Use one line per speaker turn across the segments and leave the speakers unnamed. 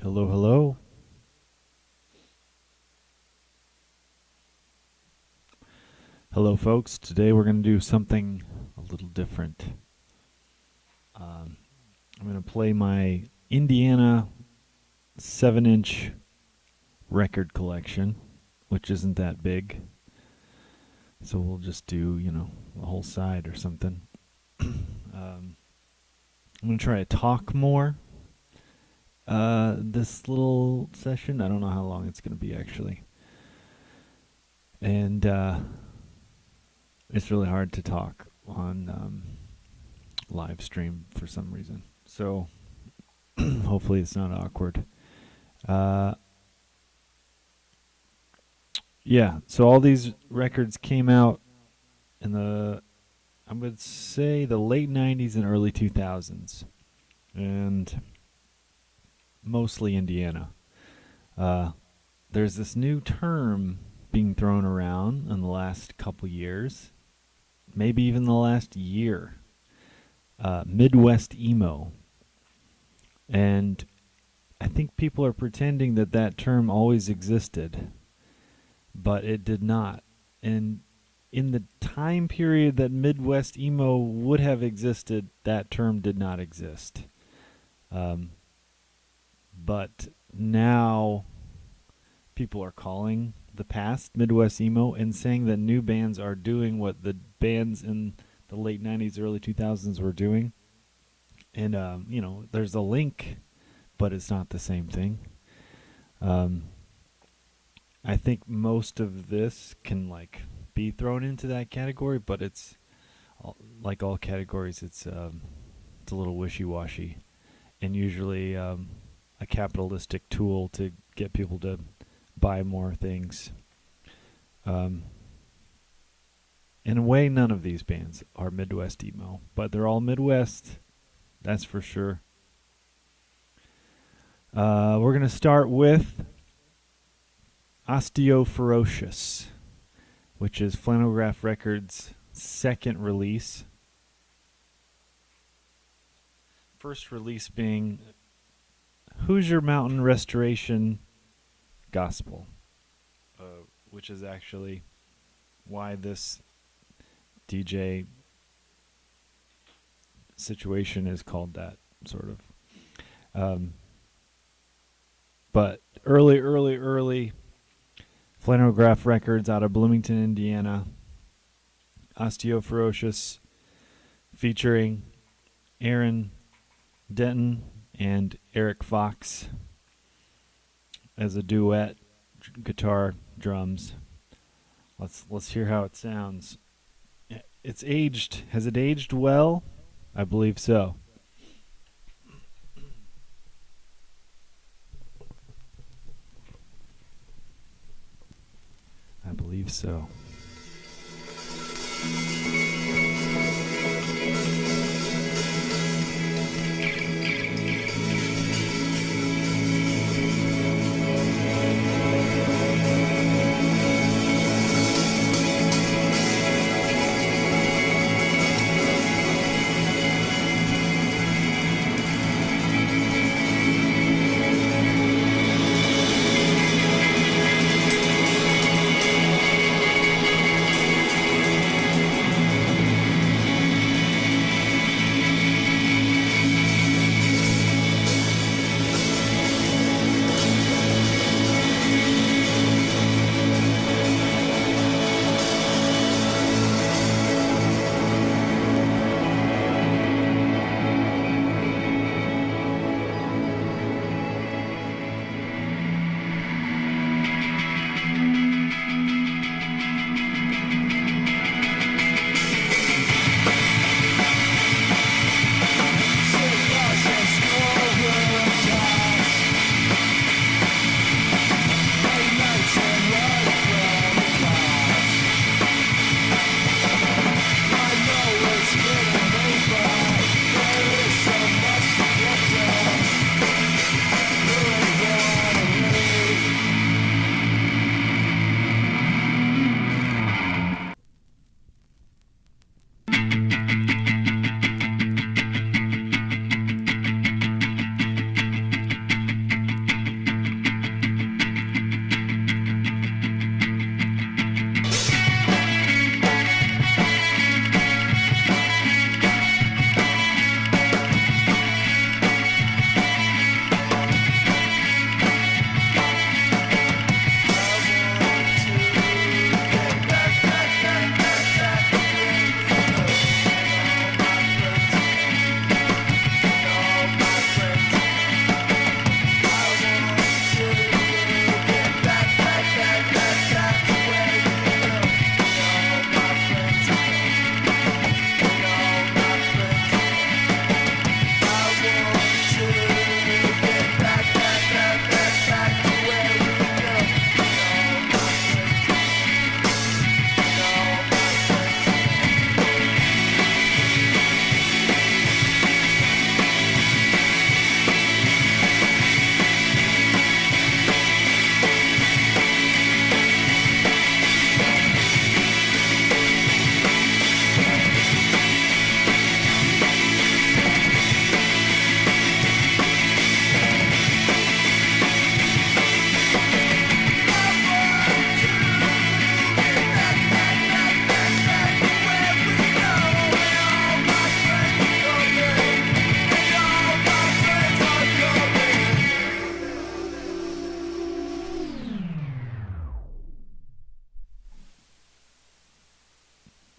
Hello, hello. Hello, folks. Today we're going to do something a little different. I'm going to play my Indiana 7-inch record collection, which isn't that big. So we'll just do, the whole side or something. I'm going to try to talk more this little session. I don't know how long it's going to be, actually. And it's really hard to talk on live stream for some reason. So hopefully it's not awkward. Yeah, so all these records came out in I'm going to say the late 90s and early 2000s. And mostly Indiana. There's this new term being thrown around in the last couple years, maybe even the last year. Midwest emo. And I think people are pretending that that term always existed, but it did not. And in the time period that Midwest emo would have existed, that term did not exist. But now people are calling the past Midwest emo and saying that new bands are doing what the bands in the late 90s, early 2000s were doing. And, there's a link, but it's not the same thing. I think most of this can, be thrown into that category, but it's, like all categories, it's a little wishy-washy. And usually a capitalistic tool to get people to buy more things. In a way, none of these bands are Midwest emo, but they're all Midwest, that's for sure. We're going to start with Osteoferocious, which is Flannelgraph Records' second release. First release being Hoosier Mountain Restoration Gospel, which is actually why this DJ situation is called that, sort of. But early Flannelgraph Records out of Bloomington, Indiana. Osteoferocious, featuring Aaron Denton and Eric Fox as a duet, guitar, drums. Let's hear how it sounds. Has it aged well? I believe so. I believe so.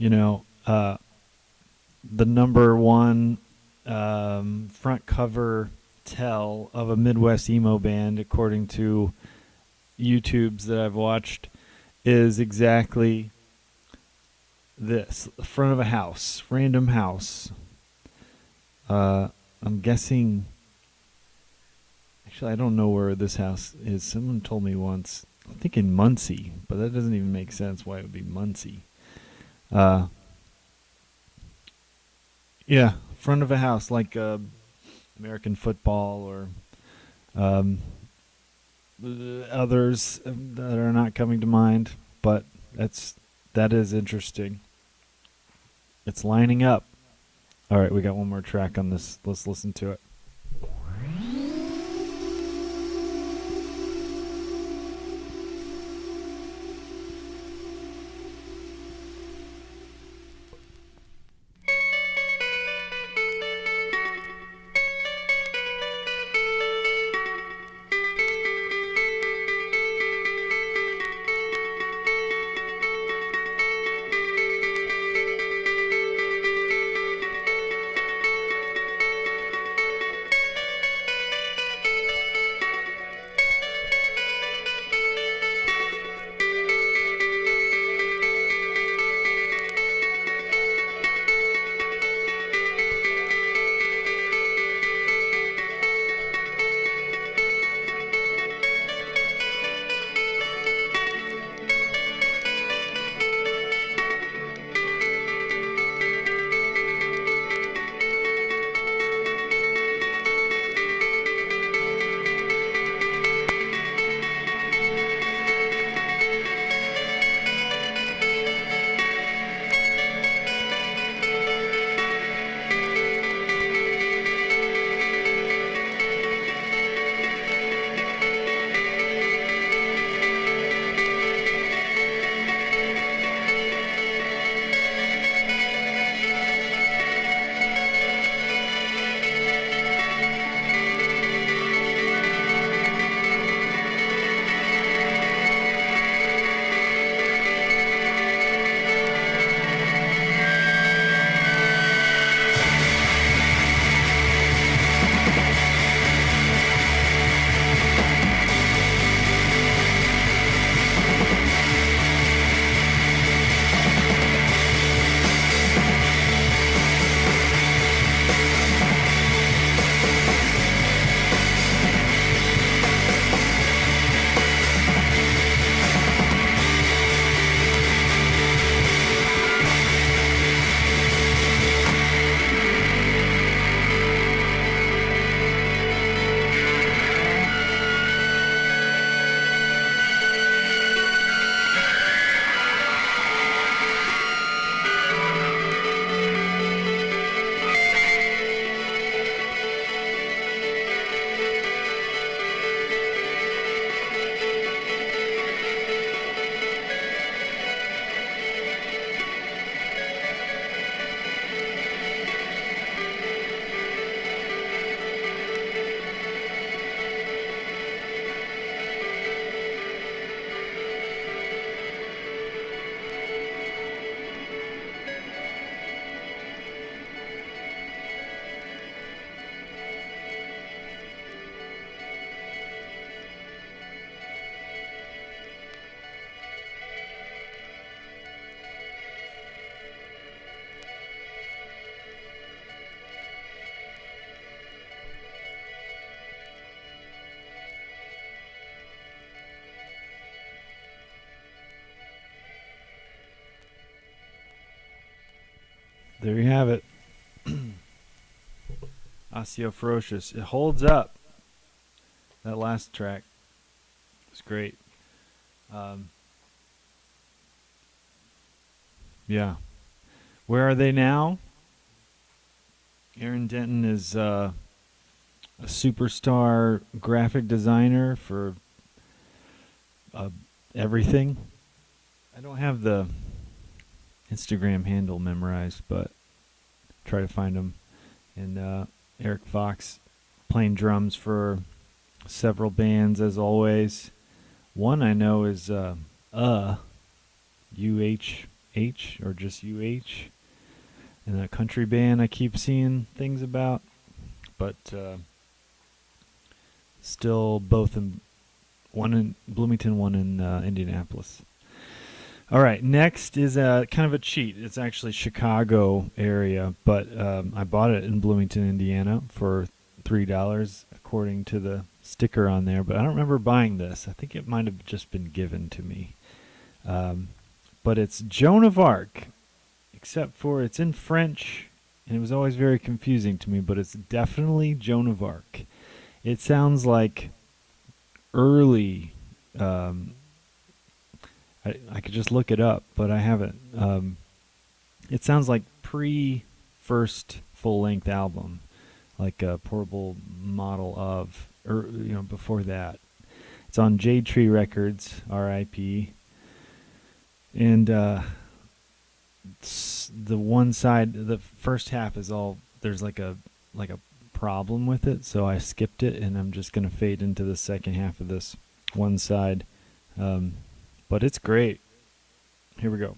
you know, the number one front cover tell of a Midwest emo band, according to YouTubes that I've watched, is exactly this: the front of a house, random house. I'm guessing. Actually, I don't know where this house is. Someone told me once. I'm thinking Muncie, but that doesn't even make sense why it would be Muncie. Yeah, front of a house, like American football or others that are not coming to mind. But that is interesting. It's lining up. All right, we got one more track on this. Let's listen to it. There you have it. Osteoferocious. It holds up. That last track was great. Yeah. Where are they now? Aaron Denton is a superstar graphic designer for everything. I don't have the Instagram handle memorized, but try to find him. And Eric Fox playing drums for several bands as always. One I know is UHH H or just UH. And that country band I keep seeing things about. But still both in one in Bloomington, one in Indianapolis. All right, next is kind of a cheat. It's actually Chicago area, but I bought it in Bloomington, Indiana for $3 according to the sticker on there, but I don't remember buying this. I think it might have just been given to me. But it's Joan of Arc, except for it's in French, and it was always very confusing to me, but it's definitely Joan of Arc. It sounds like early, I could just look it up, but I haven't. It sounds like pre-first full-length album, like a portable model of, or before that. It's on Jade Tree Records, R.I.P. And the one side, the first half is all, there's like a problem with it, so I skipped it, and I'm just gonna fade into the second half of this one side. But it's great. Here we go.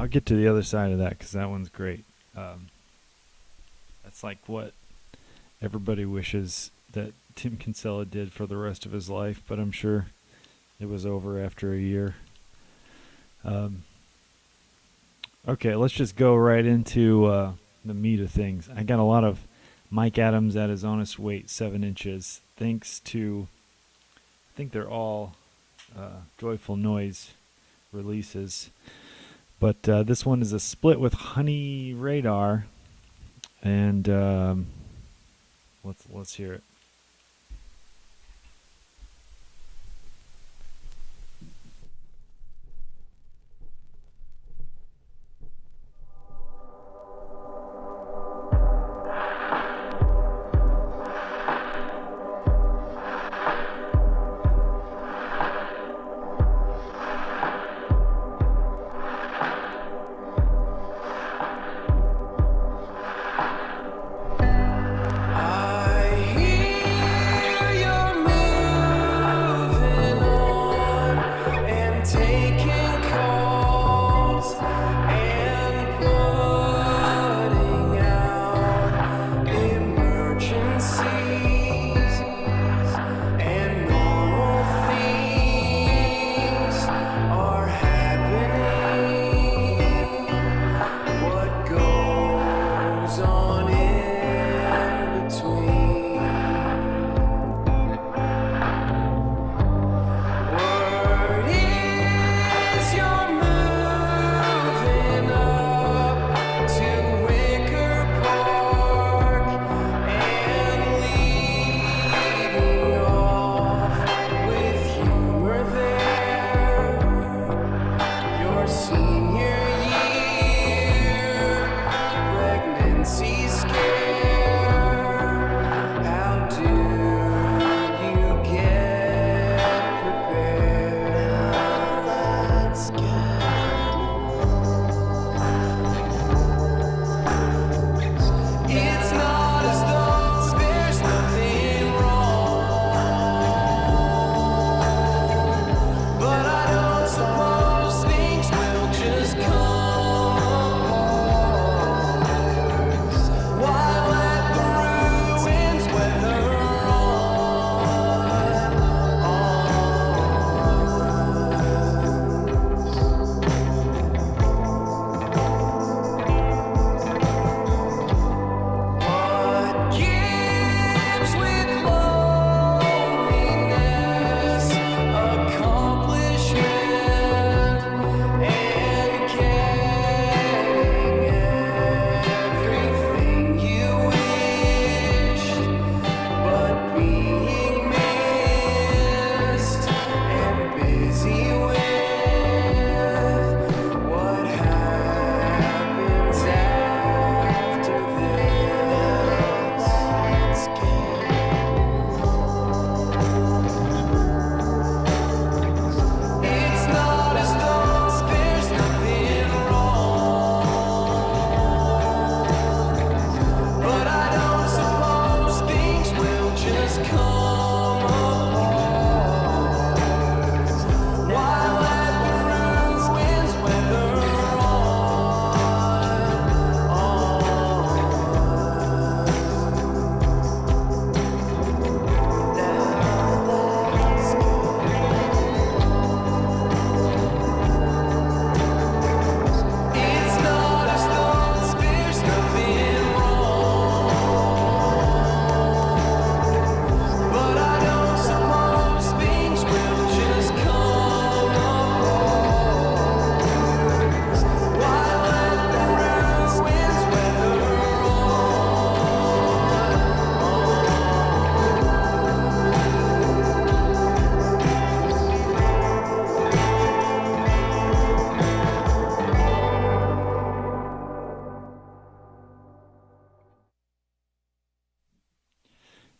I'll get to the other side of that because that one's great. That's like what everybody wishes that Tim Kinsella did for the rest of his life, but I'm sure it was over after a year. Okay, let's just go right into the meat of things. I got a lot of Mike Adams at his honest weight, 7 inches, thanks to, I think they're all Joyful Noise releases. But this one is a split with Honey Radar, and let's hear it.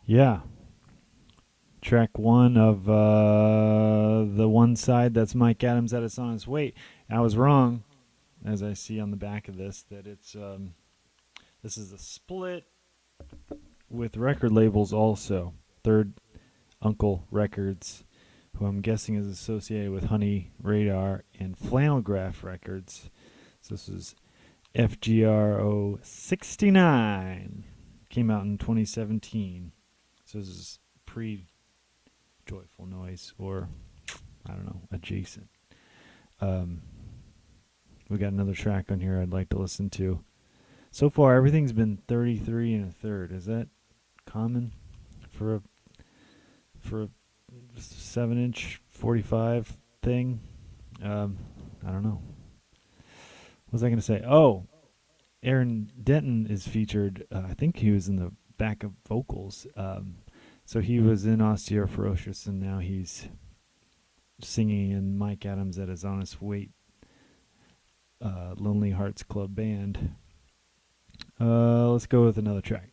Yeah. Track one of the one side that's Mike Adams that it's on his weight. I was wrong, as I see on the back of this, that it's this is a split with record labels also. Third Uncle Records, who I'm guessing is associated with Honey Radar and Flannelgraph Records. So this is FGRO 69. Came out in 2017. So this is pre Joyful Noise, or I don't know, adjacent. We got another track on here I'd like to listen to. So far, everything's been 33 and a third. Is that common for a 7-inch 45 thing? I don't know. What was I going to say? Oh, Aaron Denton is featured. I think he was in the back of vocals. So he was in Austere Ferocious, and now he's singing in Mike Adams at his Honest Weight Lonely Hearts Club Band. Let's go with another track.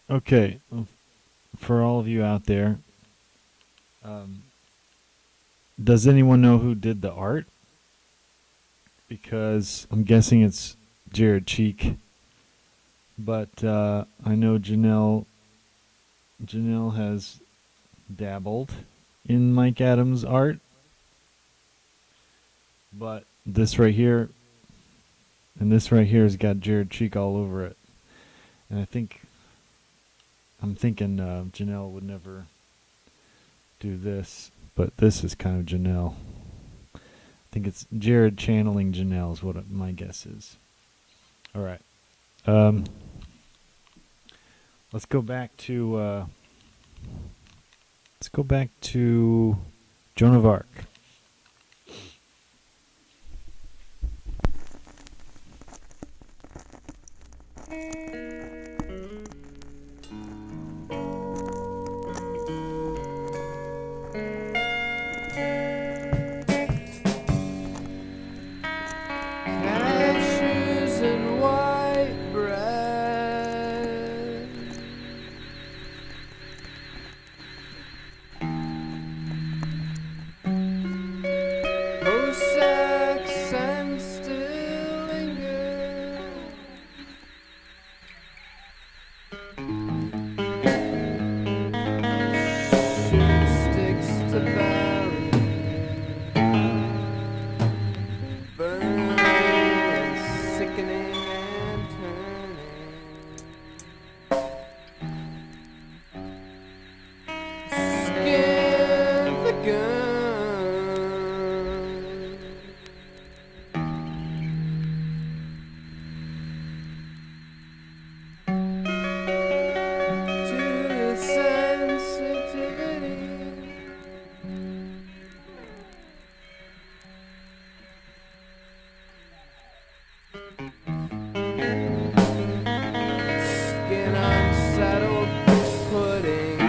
Okay, for all of you out there, Um, does anyone know who did the art? Because I'm guessing it's Jared Cheek, but I know Janelle has dabbled in Mike Adams' art, but this right here and this right here has got Jared Cheek all over it. And I'm thinking Janelle would never do this, but this is kind of Janelle. I think it's Jared channeling Janelle is what my guess is. All right. Let's go back to Joan of Arc.
Cashews and white bread, oh, sex and still linger. Shoot sticks to belly, burning and sickening and turning. Skin the gun. To the sensitivity. Skin unsettled pudding.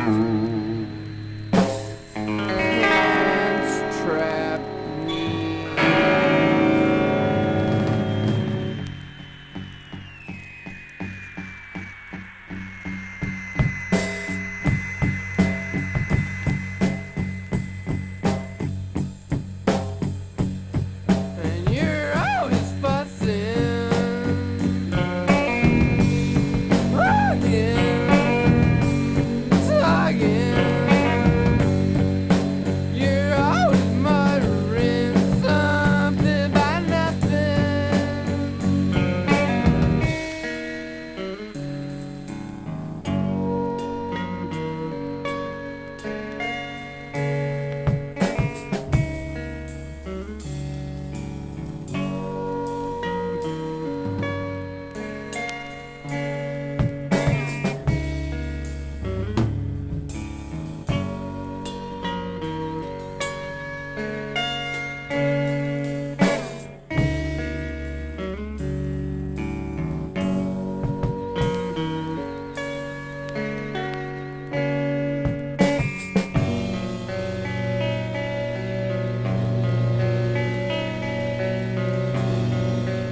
Hands trapped knee. And you're always fussing, talking. You're always muttering something about nothing.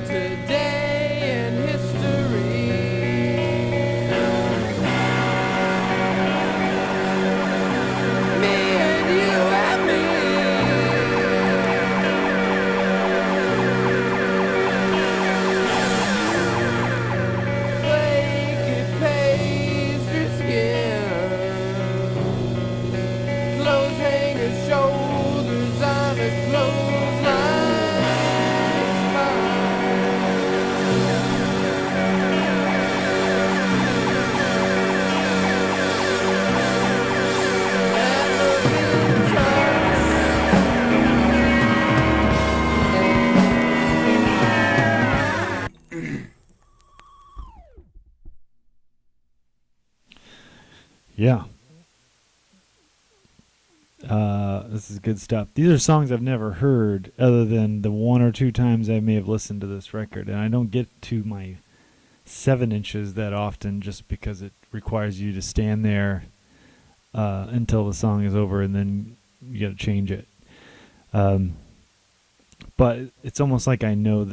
Today in history, me and you and me. Flaky pastry skin, clothes hangers, shoulders on a clothesline.
Yeah. This is good stuff. These are songs I've never heard other than the one or two times I may have listened to this record. And I don't get to my 7 inches that often just because it requires you to stand there until the song is over and then you got to change it. But it's almost like I know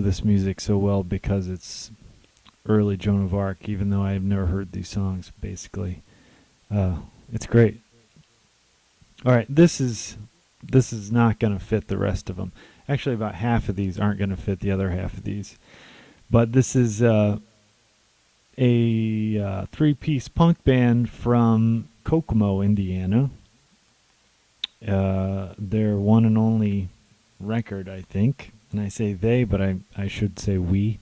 this music so well because it's early Joan of Arc, even though I've never heard these songs, basically. It's great. All right, this is not going to fit the rest of them. Actually, about half of these aren't going to fit the other half of these. But this is a three-piece punk band from Kokomo, Indiana. Their one and only record, I think. And I say they, but I should say we,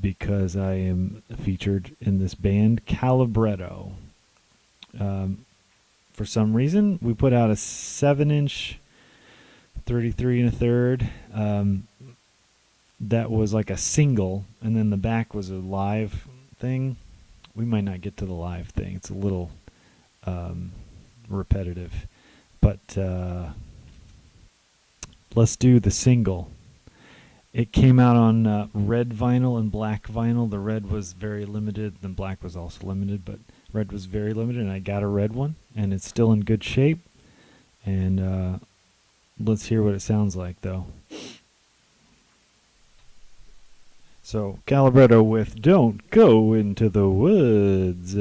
because I am featured in this band, Calibretto. For some reason, we put out a 7-inch 33 and a third. That was like a single, and then the back was a live thing. We might not get to the live thing. It's a little repetitive. But let's do the single. It came out on red vinyl and black vinyl. The red was very limited. The black was also limited, but red was very limited, and I got a red one, and it's still in good shape. And let's hear what it sounds like, though. So, Calibretto with Don't Go Into the Woods.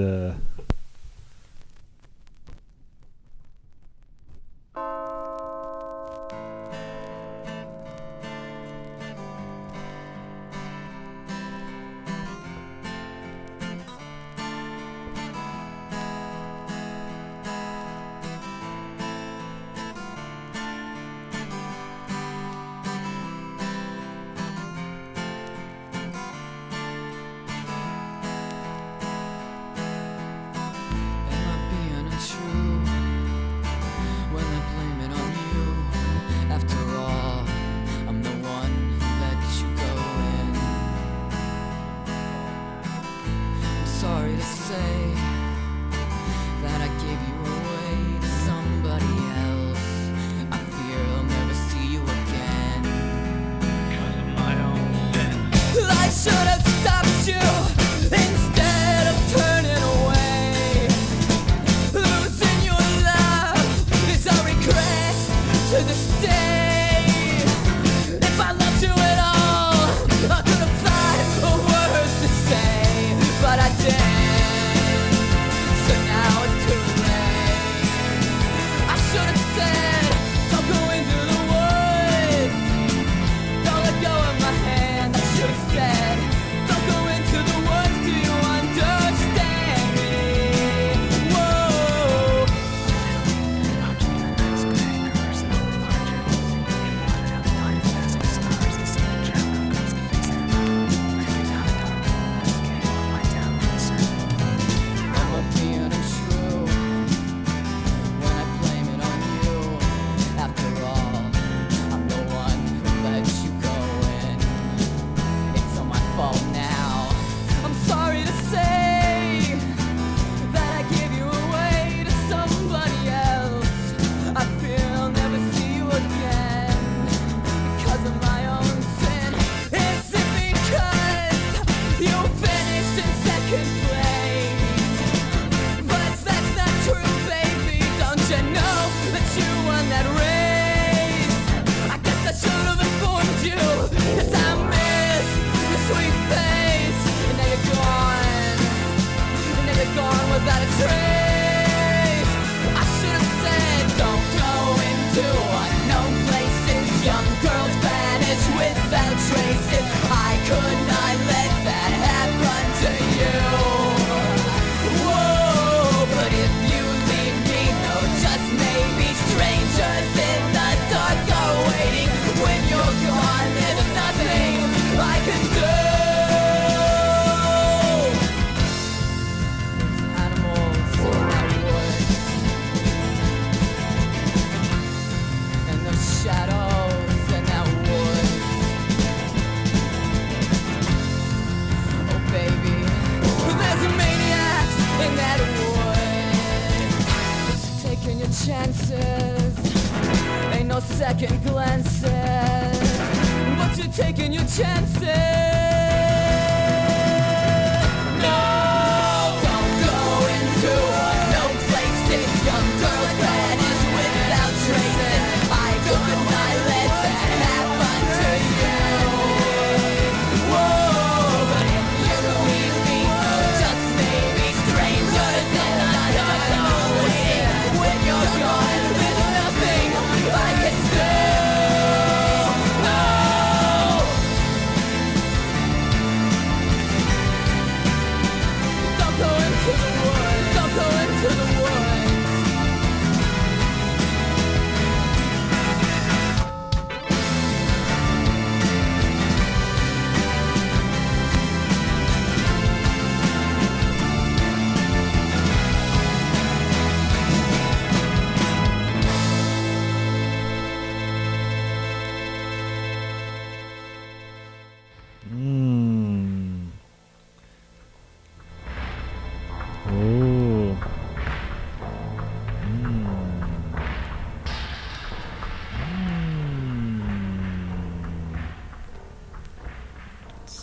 Sorry to say that I gave you away to somebody else. I fear I'll never see you again. Because of my own sin. I should have stopped you instead of turning away. Losing your love is a regret to this day. If I loved you at all, I could have thought of words to say. But I did, so now it's too late.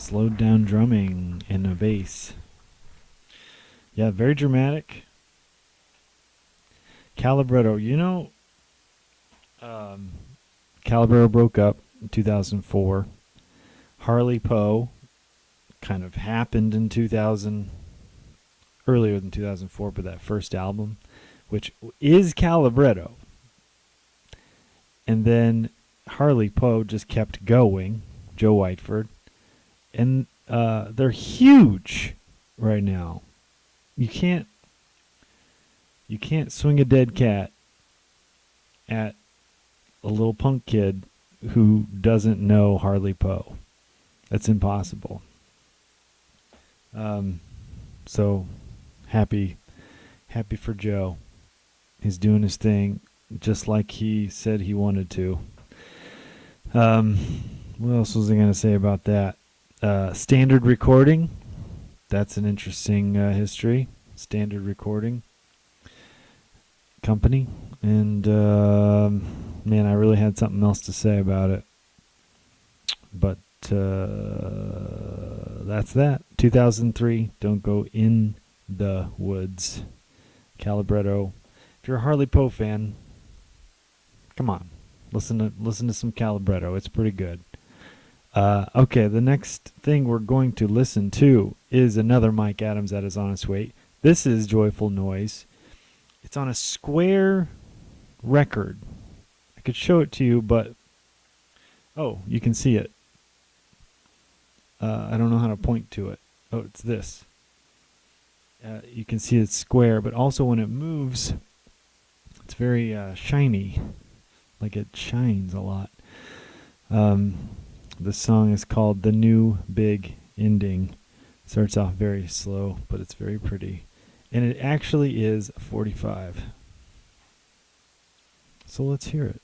slowed down drumming and a bass. Yeah, very dramatic. Calibretto, Calibretto broke up in 2004. Harley Poe kind of happened in earlier than 2004, but that first album, which is Calibretto. And then Harley Poe just kept going, Joe Whiteford. And they're huge right now. You can't swing a dead cat at a little punk kid who doesn't know Harley Poe. That's impossible. So happy for Joe. He's doing his thing just like he said he wanted to. What else was I going to say about that? Standard Recording. That's an interesting history. Standard Recording Company. And, man, I really had something else to say about it. But that's that. 2003, Don't Go in the Woods. Calibretto. If you're a Harley Poe fan, come on. Listen to some Calibretto. It's pretty good. Okay, the next thing we're going to listen to is another Mike Adams that is on its way. This is Joyful Noise. It's on a square record. I could show it to you, but oh, you can see it. I don't know how to point to it. Oh, it's this. You can see it's square, but also when it moves, it's very shiny. Like it shines a lot. The song is called The New Big Ending. Starts off very slow, but it's very pretty. And it actually is 45. So let's hear it.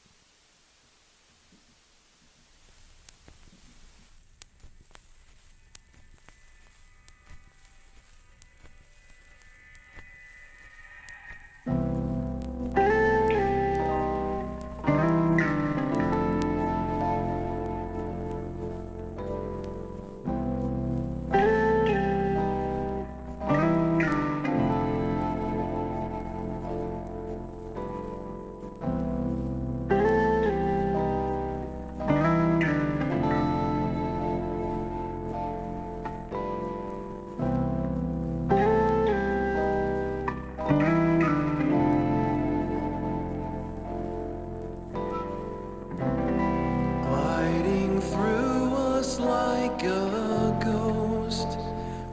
Gliding through us like a ghost,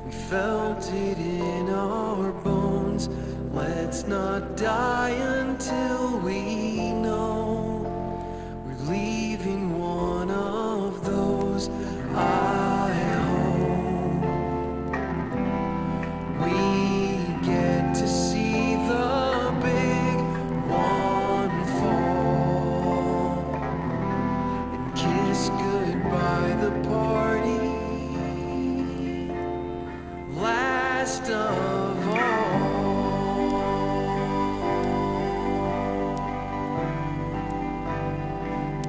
we felt it in our bones. Let's not die until we know we're leaving one of those. I hope we get to see the big one fall and kiss goodbye the party last of all.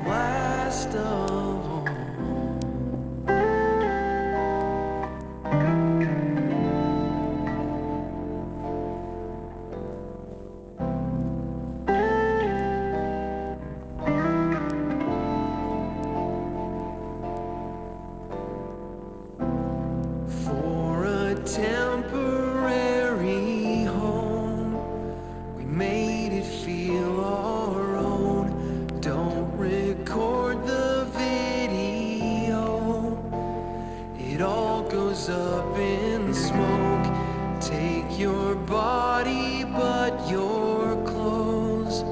Last of all. For a temporary home, we made it feel our own. Don't record the video, it all goes up in smoke. Take your body but your clothes,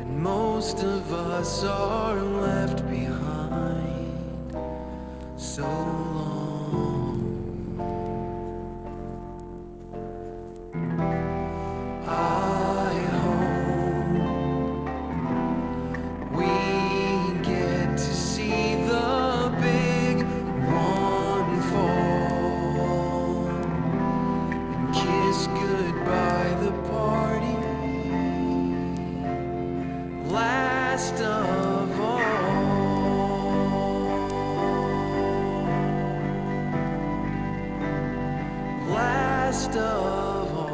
and most of us are left behind so long. I hope we get to see the big one fall and kiss goodbye the party last of all. last of all.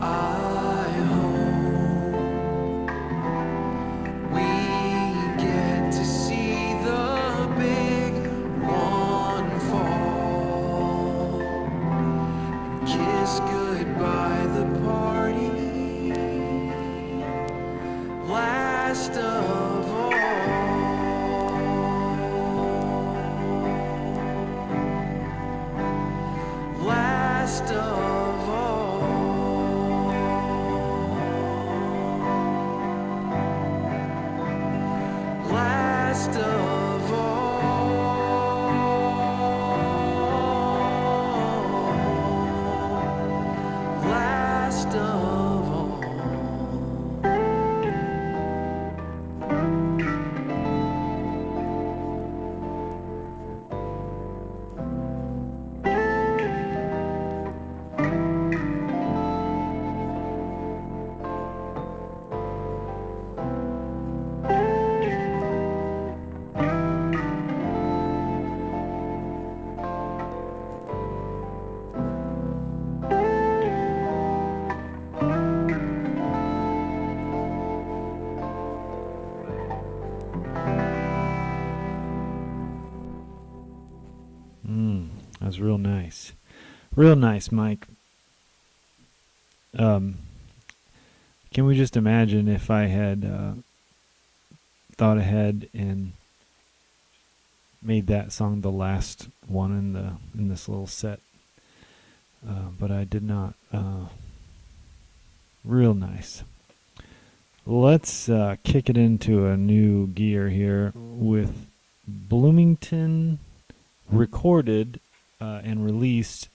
I hope we get to see the big one fall and kiss goodbye the party last of all. Last of all. Last of all. Last of all.
That was real nice. Real nice, Mike. Can we just imagine if I had thought ahead and made that song the last one in this little set? But I did not. Real nice. Let's kick it into a new gear here with Bloomington, recorded and released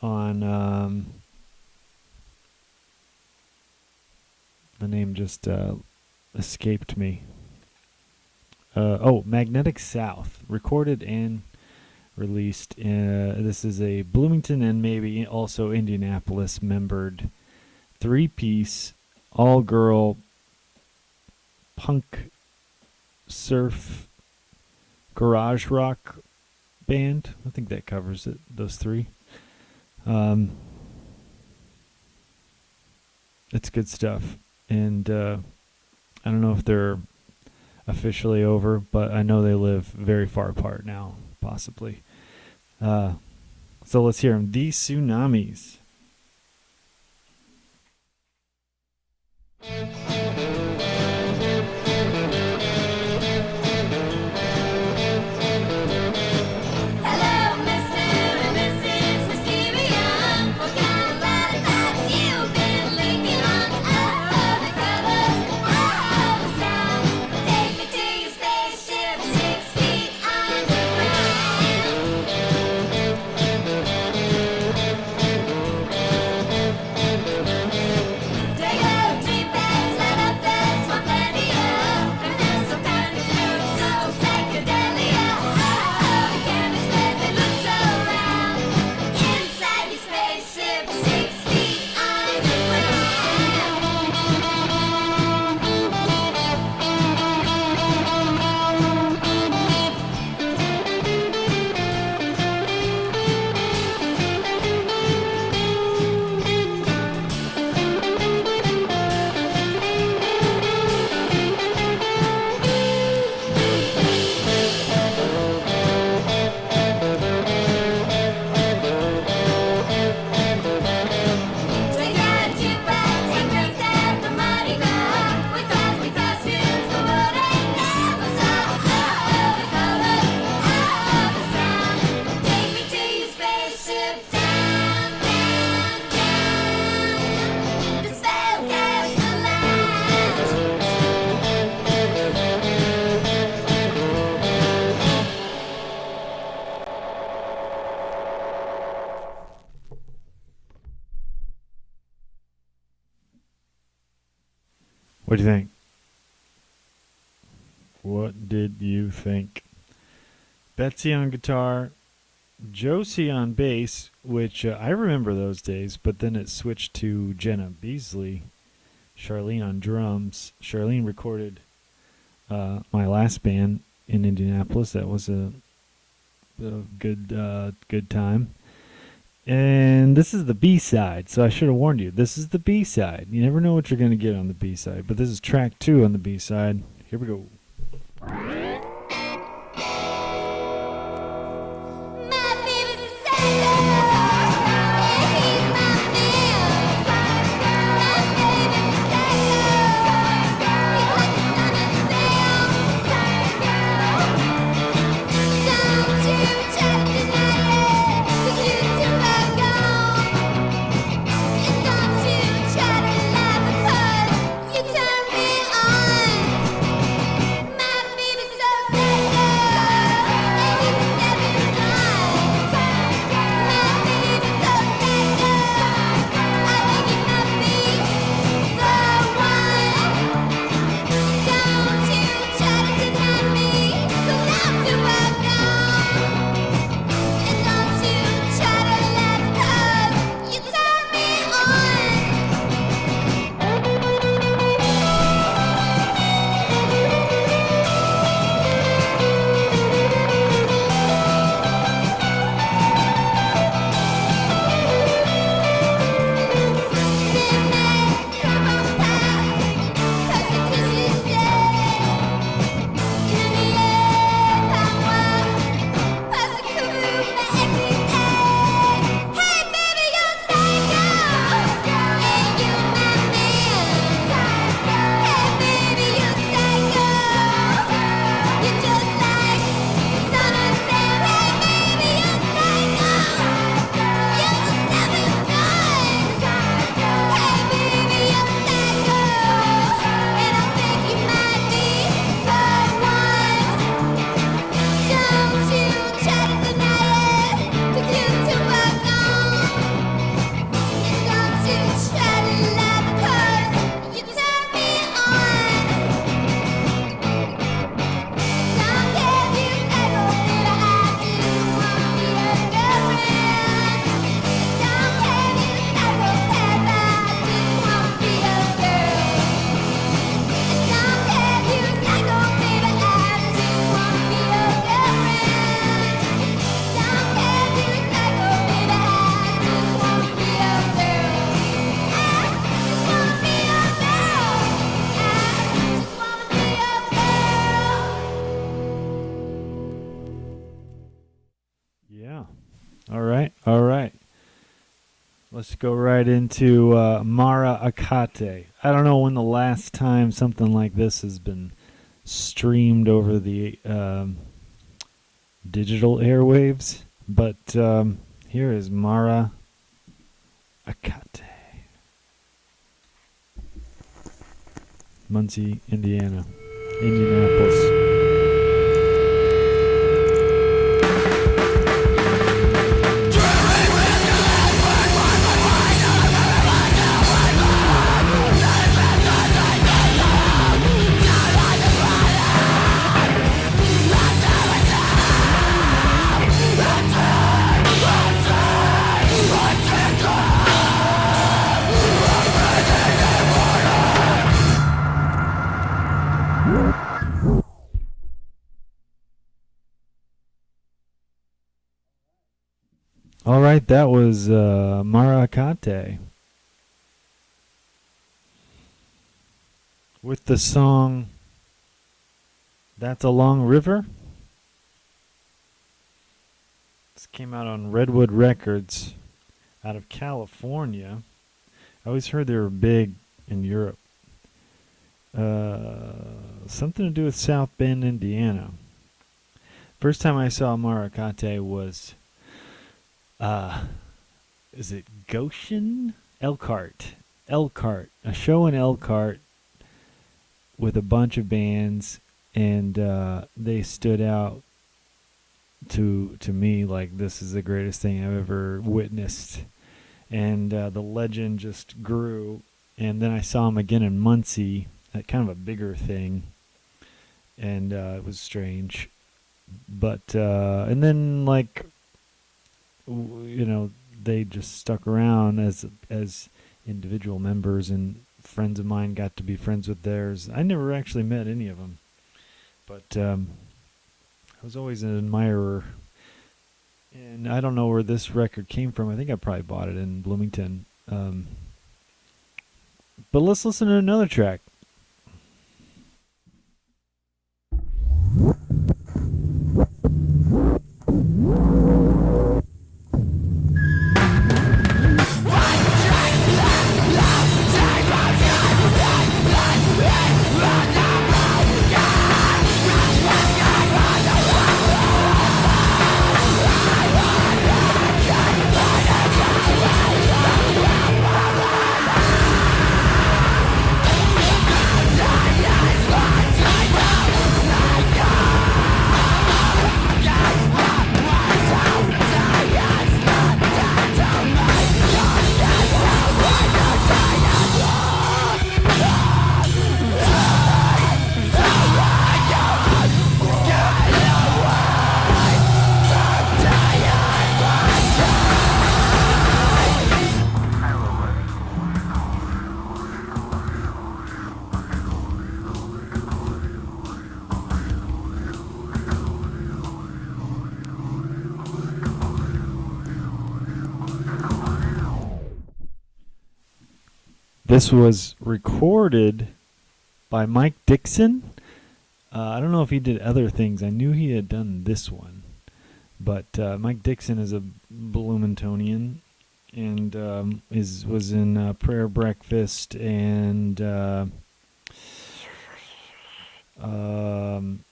on the name just escaped me. Magnetic South, recorded and released. This is a Bloomington and maybe also Indianapolis membered 3-piece all-girl punk surf garage rock band. I think that covers it, those three. It's good stuff. And I don't know if they're officially over, but I know they live very far apart now, possibly. So let's hear them. These Tsunamis.
Hello, Mr. and Mrs. Mysterium. What kind of lollipops you've been licking on? Oh, the colors, oh, the sounds. Take me to your spaceship, 6 feet underground.
What do you think? What did you think? Betsy on guitar, Josie on bass, which I remember those days, but then it switched to Jenna Beasley, Charlene on drums. Charlene recorded my last band in Indianapolis. That was a good time. And this is the B-side, so I should have warned you. This is the B-side. You never know what you're going to get on the B-side, but this is track 2 on the B-side. Here we go.
My baby's a psycho, and he's my man. My baby's a psycho, he's like the sun and Sam. Don't you try to deny it, 'cause you too far gone. And don't you try to lie, because you turn me on. My baby's so psycho, and he's a savage mind. My baby's so psycho, I think he might be the one. Don't you try to deny me, 'cause I'm too far gone. And don't you try to lie, because you turn me on.
Yeah. All right. All right. Let's go right into Mara Akate. I don't know when the last time something like this has been streamed over the digital airwaves, but here is Mara Akate. Muncie, Indiana. Indianapolis. All right, that was Mara Akate with the song That's a Long River. This came out on Redwood Records out of California. I always heard they were big in Europe. Something to do with South Bend, Indiana. First time I saw Mara Akate was is it Goshen? Elkhart. A show in Elkhart with a bunch of bands, and they stood out to me like this is the greatest thing I've ever witnessed. And the legend just grew. And then I saw them again in Muncie kind of a bigger thing, and it was strange. But and then like they just stuck around as individual members, and friends of mine got to be friends with theirs. I never actually met any of them, but I was always an admirer. And I don't know where this record came from. I think I probably bought it in Bloomington. But let's listen to another track. This was recorded by Mike Dixon. I don't know if he did other things. I knew he had done this one. But Mike Dixon is a Bloomingtonian, and was in Prayer Breakfast and I don't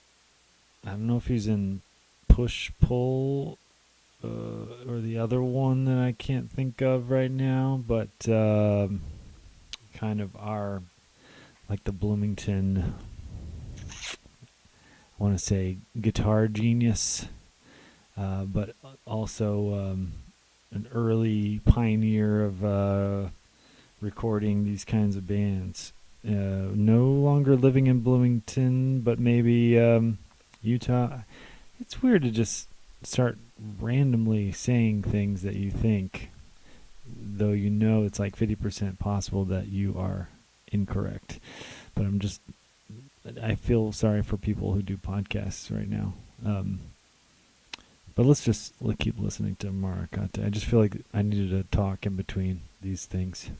know if he's in Push Pull or the other one that I can't think of right now, but kind of are like the Bloomington, I want to say guitar genius, but also an early pioneer of recording these kinds of bands. No longer living in Bloomington, but maybe Utah. It's weird to just start randomly saying things that you think, though you know it's like 50% possible that you are incorrect. But I feel sorry for people who do podcasts right now. But let's keep listening to Maracate. I just feel like I needed to talk in between these things.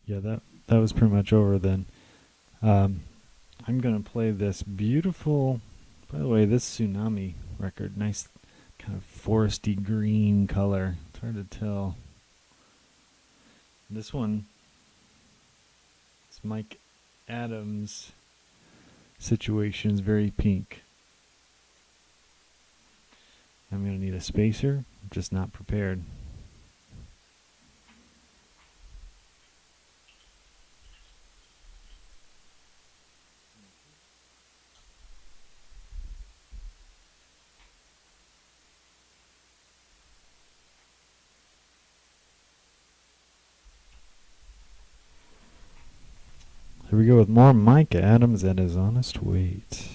Yeah, that was pretty much over then. I'm going to play this beautiful, by the way, this Tsunami record, nice kind of foresty green color. It's hard to tell. This one, it's Mike Adams' Situation, is very pink. I'm going to need a spacer, I'm just not prepared. Here we go with more Mike Adams at his honest weight.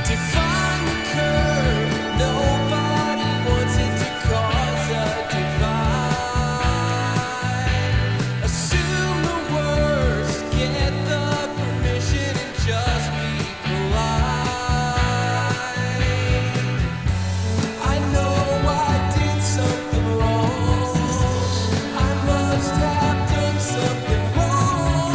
Define the curve. Nobody wants it to cause a divide. Assume the worst. Get the permission and just be polite. I know I did something wrong. I must have done something wrong.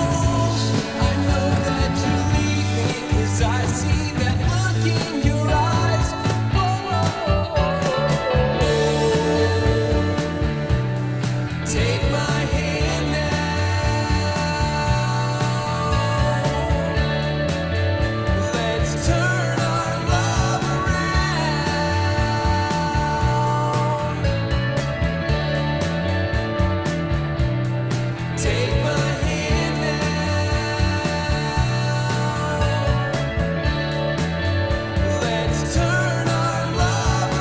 I know that you're leaving 'cause I see that look in your eyes. Take my hand now. Let's turn our love around. Take my hand now. Let's turn our love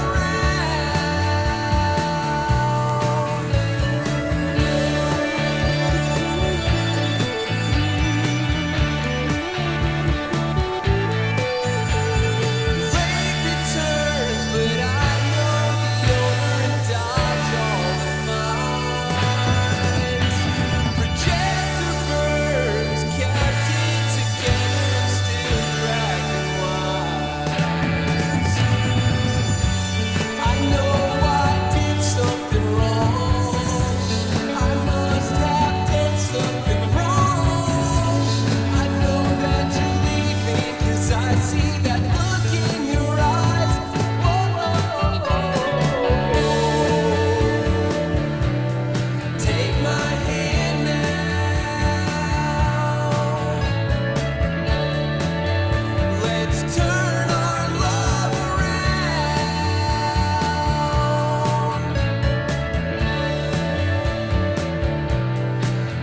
Late returns, but I know the owner and dodge all the fines. Projector birds kept it together and still cracking wise. I know I did something wrong. I must have done something wrong. I know that you're leaving 'cause I see that look in your eyes. Take my hand now. Let's turn our love around.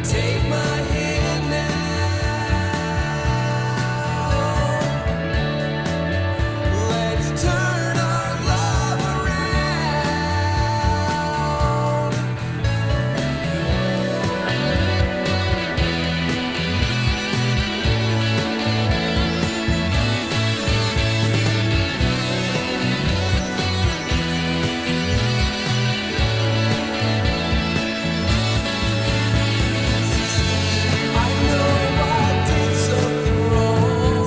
Take my hand now. Let's turn our love around. I know I did something wrong.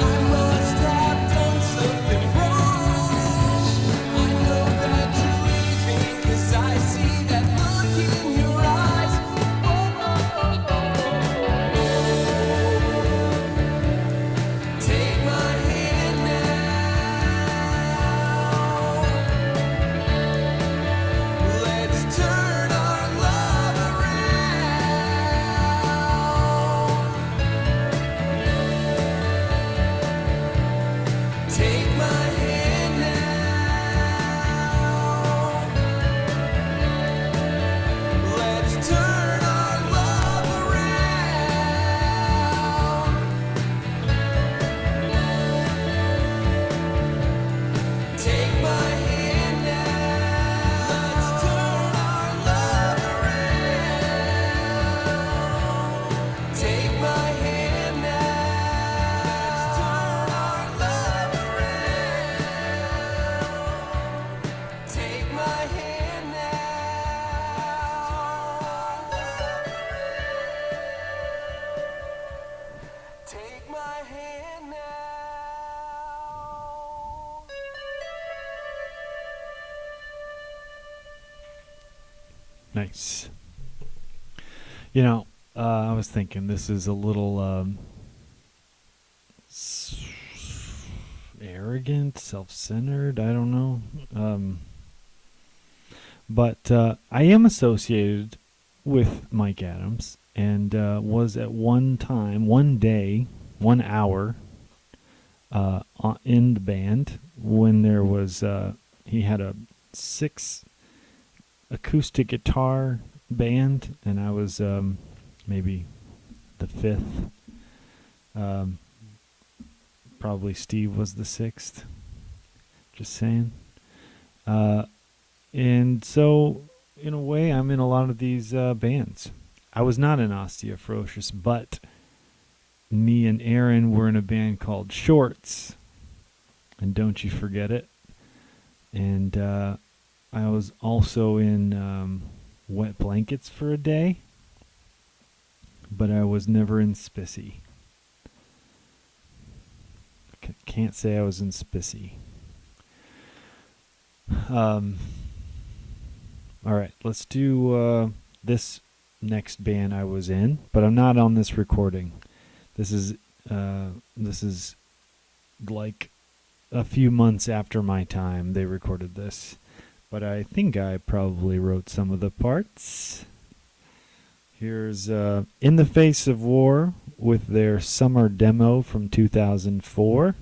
I must have done something wrong. I know that you're leaving 'cause I see that look in your eyes. Take my hand now. Let's turn our love around. Take my hand now. Let's turn our love around. Take my hand now. Let's turn our love around. Take my hand now. Let's turn our love around. Take my hand now. Take my hand now.
Nice. You know, I was thinking this is a little arrogant, self-centered. I don't know. But I am associated with Mike Adams and was at one time, one day, 1 hour in the band when there was, he had a 6 acoustic guitar band, and I was maybe the 5th Probably Steve was the sixth. Just saying. And so, in a way, I'm in a lot of these bands. I was not in Osteoporosis, but me and Aaron were in a band called Shorts. And don't you forget it. And I was also in Wet Blankets for a day, but I was never in Spissy. Can't say I was in Spissy. All right, let's do this next band I was in, but I'm not on this recording. This is like a few months after my time they recorded this, but I think I probably wrote some of the parts. Here's In the Face of War with their summer demo from 2004,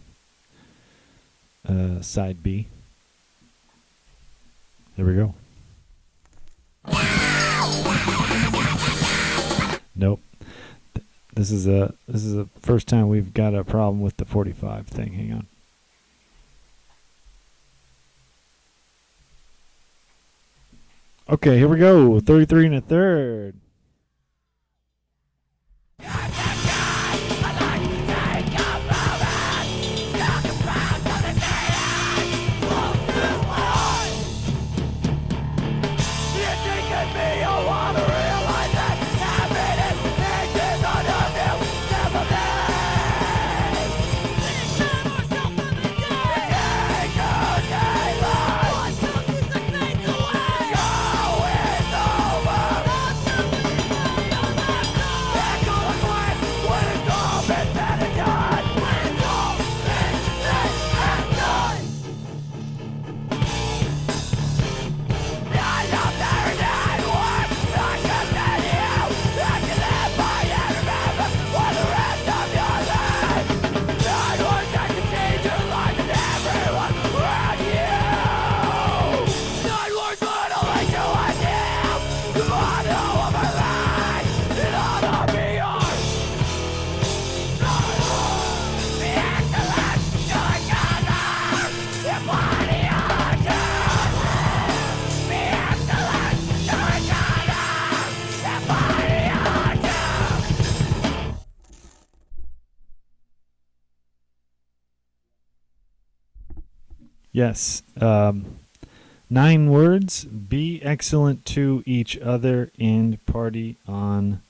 side B. There we go. Nope. This is the first time we've got a problem with the 45 thing. Hang on. Okay, here we go. 33 and a third. Yes. 9 words. Be excellent to each other and party on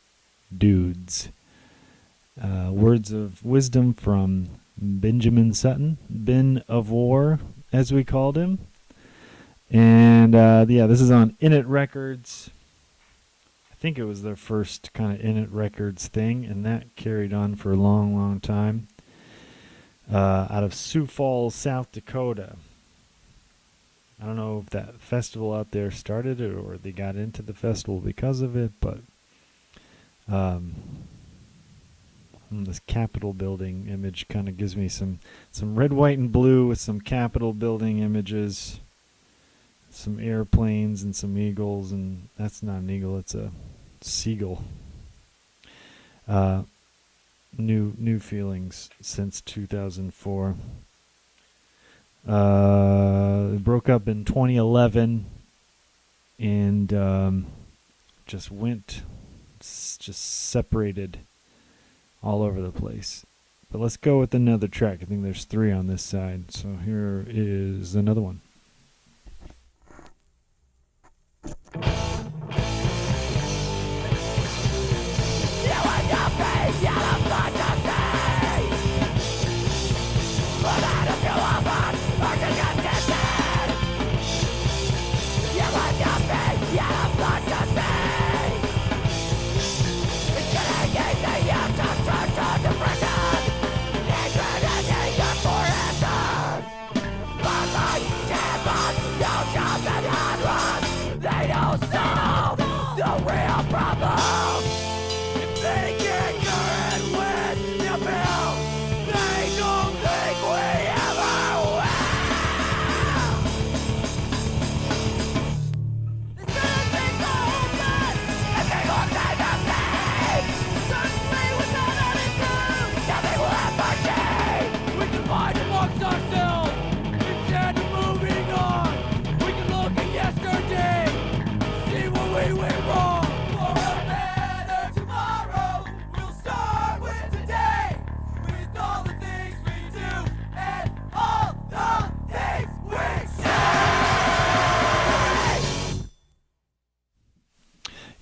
dudes. Words of wisdom from Benjamin Sutton, Ben of War, as we called him. And yeah, this is on In It Records. I think it was their first kind of In It Records thing, and that carried on for a long, long time. Out of Sioux Falls, South Dakota. I don't know if that festival out there started it or they got into the festival because of it, but this Capitol building image kind of gives me some red, white, and blue with some Capitol building images, some airplanes and some eagles, and that's not an eagle, it's a seagull. New feelings since 2004. Broke up in 2011 and just separated all over the place. But let's go with another track. I think there's 3 on this side, so here is another one.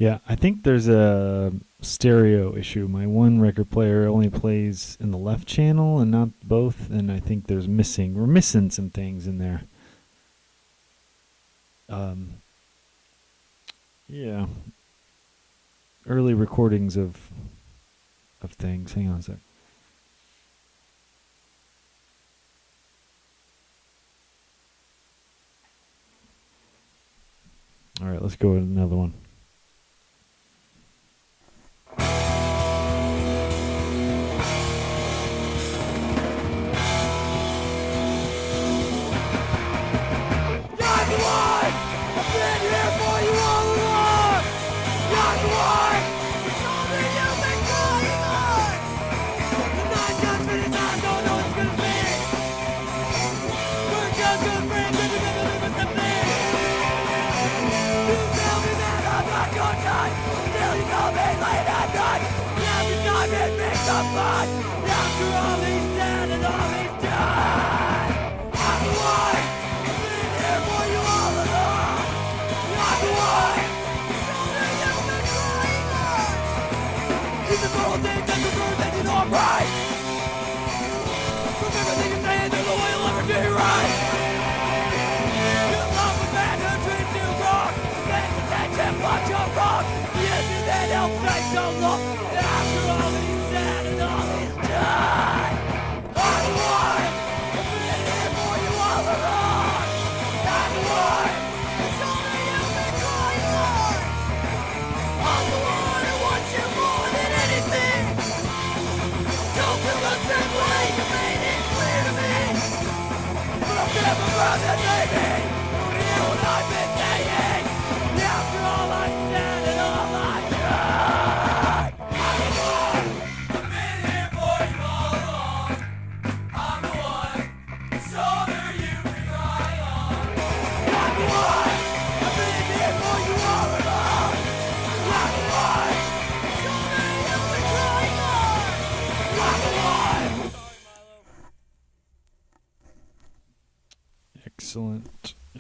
Yeah, I think there's a stereo issue. My one record player only plays in the left channel and not both, and I think we're missing some things in there. Yeah. Early recordings of things. Hang on a sec. All right, let's go with another one.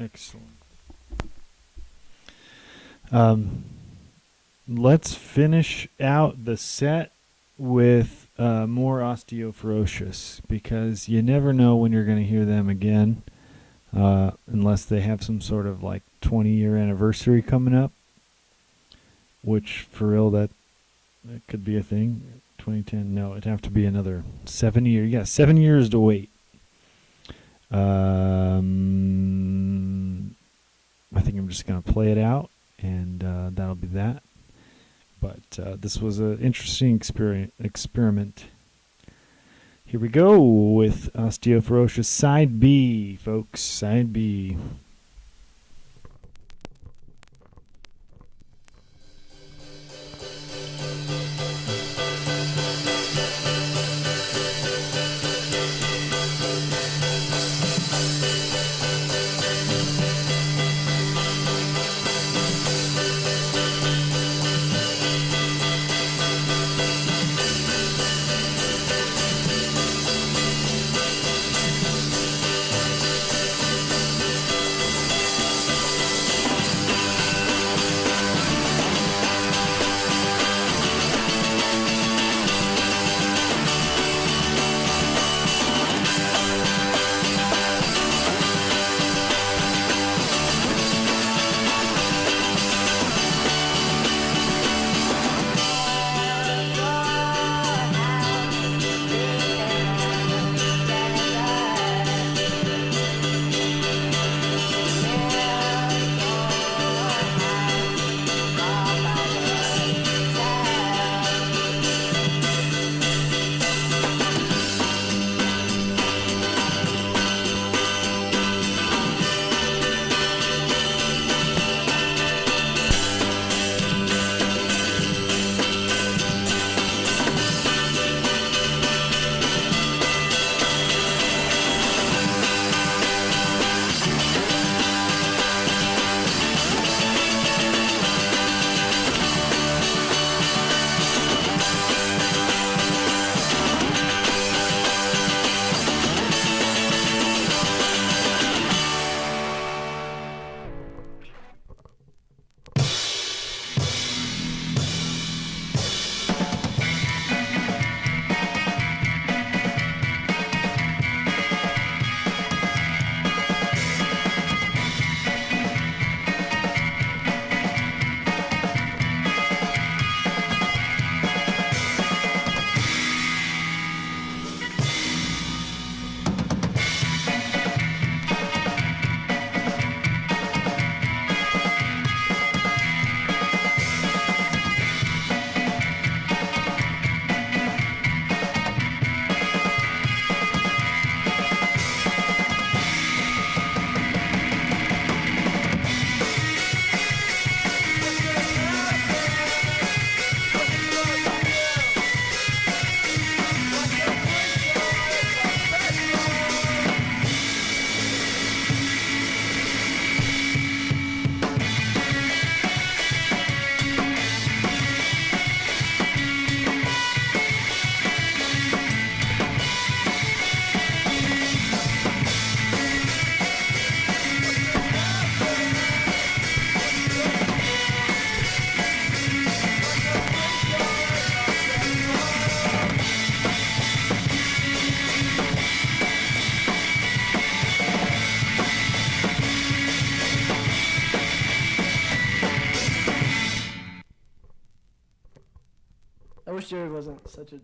Excellent. Let's finish out the set with more Osteoferocious, because you never know when you're going to hear them again, unless they have some sort of like 20-year anniversary coming up, which for real, that could be a thing. 2010, no, it'd have to be another 7 years. Yeah, 7 years to wait. I think I'm just going to play it out, and that'll be that. But this was an interesting experiment. Here we go with Osteoferocious Side B, folks. Side B.
I wish Jared wasn't such a.
Up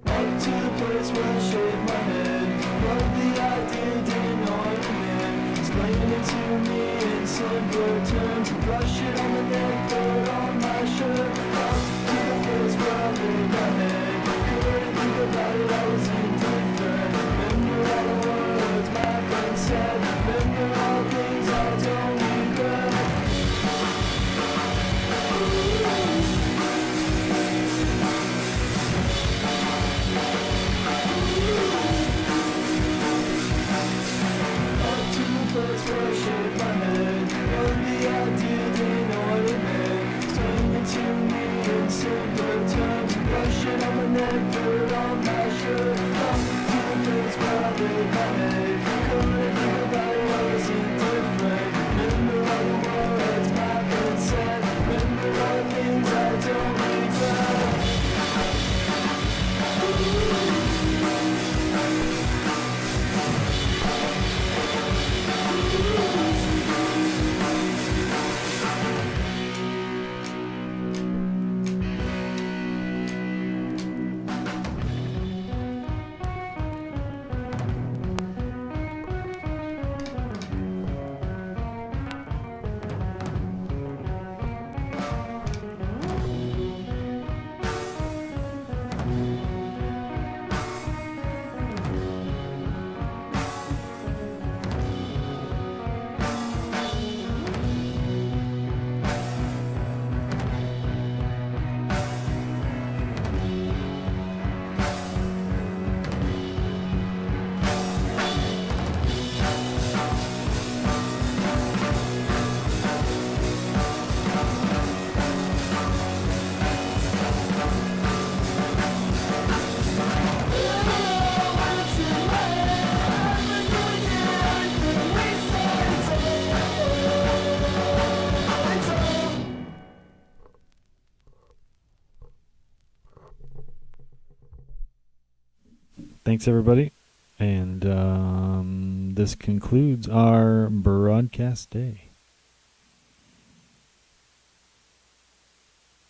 to the place where I shave my head. Love the idea, didn't know what it meant. Explain it to me in simpler terms. Brush it on the neck, throw it on my shirt. Up to the place where I laid my head. Couldn't think about it, I was indifferent. Remember all the words my friend said. Remember all things I don't regret. Up to the place where I shaved my head. Love the idea, didn't know what it meant. Explain it to me in simpler terms. Brush it on my neck, put it on my shirt. Up to the place where I laid my head. Couldn't think about it, I was indifferent. Remember all the words my friend said. Remember all the things I don't regret.
Thanks, everybody. And this concludes our broadcast day.